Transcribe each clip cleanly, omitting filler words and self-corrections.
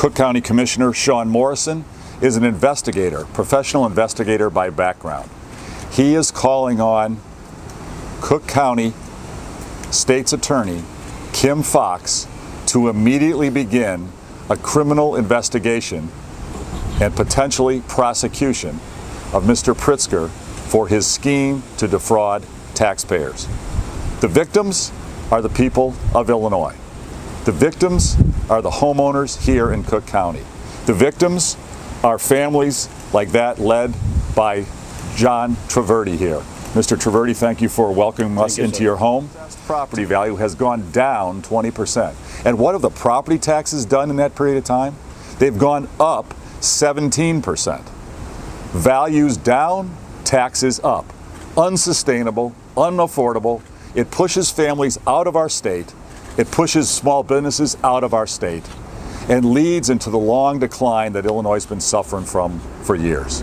Cook County Commissioner Sean Morrison is an investigator, professional investigator by background. He is calling on Cook County State's Attorney Kim Foxx to immediately begin a criminal investigation and potentially prosecution of Mr. Pritzker for his scheme to defraud taxpayers. The victims are the people of Illinois. The victims are the homeowners here in Cook County. The victims are families like that led by John Traverty here. Mr. Traverty, thank you for welcoming us into your home. Property value has gone down 20%. And what have the property taxes done in that period of time? They've gone up 17%. Values down, taxes up. Unsustainable, unaffordable. It pushes families out of our state. It pushes small businesses out of our state and leads into the long decline that Illinois has been suffering from for years.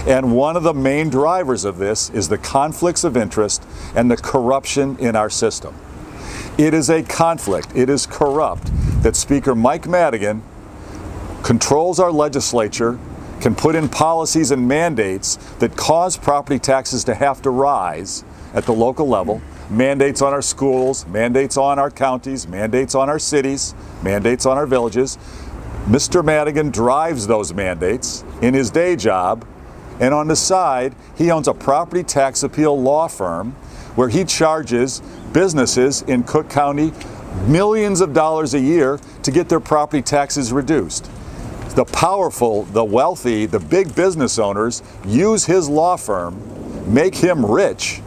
And one of the main drivers of this is the conflicts of interest and the corruption in our system. It is a conflict, it is corrupt, that Speaker Mike Madigan controls our legislature, can put in policies and mandates that cause property taxes to have to rise at the local level, mandates on our schools, mandates on our counties, mandates on our cities, mandates on our villages. Mr. Madigan drives those mandates in his day job, and on the side, he owns a property tax appeal law firm where he charges businesses in Cook County millions of dollars a year to get their property taxes reduced. The powerful, the wealthy, the big business owners use his law firm, make him rich.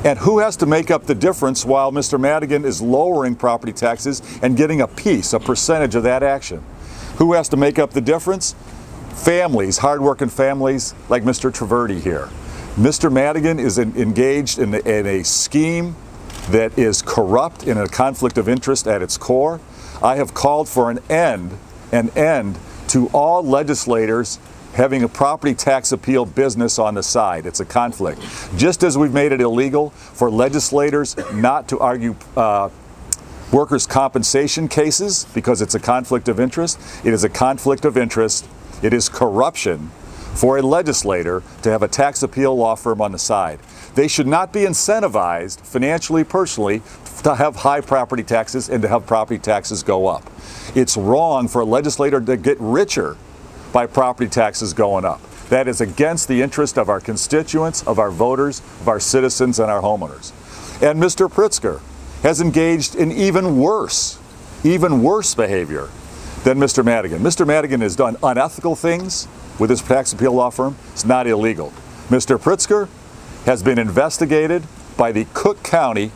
And who has to make up the difference while Mr. Madigan is lowering property taxes and getting a piece, a percentage of that action? Who has to make up the difference? Families, hardworking families like Mr. Traverty here. Mr. Madigan is engaged in a scheme that is corrupt, in a conflict of interest at its core. I have called for an end to all legislators having a property tax appeal business on the side. It's a conflict. Just as we've made it illegal for legislators not to argue workers' compensation cases because it's a conflict of interest, it is a conflict of interest. It is corruption for a legislator to have a tax appeal law firm on the side. They should not be incentivized financially, personally, to have high property taxes and to have property taxes go up. It's wrong for a legislator to get richer by property taxes going up. That is against the interest of our constituents, of our voters, of our citizens, and our homeowners. And Mr. Pritzker has engaged in even worse behavior than Mr. Madigan. Mr. Madigan has done unethical things with his tax appeal law firm. It's not illegal. Mr. Pritzker has been investigated by the Cook County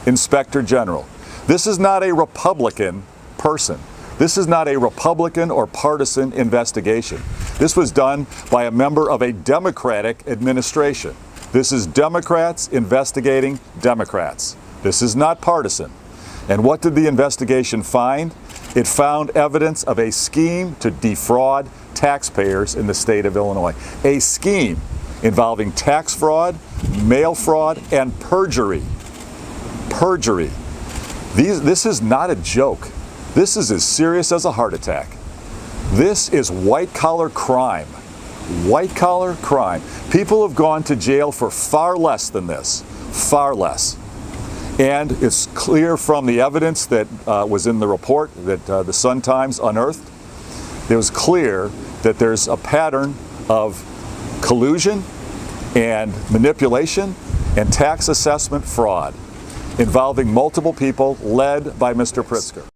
Inspector General. This is not a Republican person. This is not a Republican or partisan investigation. This was done by a member of a Democratic administration. This is Democrats investigating Democrats. This is not partisan. And what did the investigation find? It found evidence of a scheme to defraud taxpayers in the state of Illinois. A scheme involving tax fraud, mail fraud, and perjury. Perjury. This is not a joke. This is as serious as a heart attack. This is white-collar crime. White-collar crime. People have gone to jail for far less than this. Far less. And it's clear from the evidence that was in the report that the Sun-Times unearthed, it was clear that there's a pattern of collusion and manipulation and tax assessment fraud involving multiple people led by Mr. Pritzker.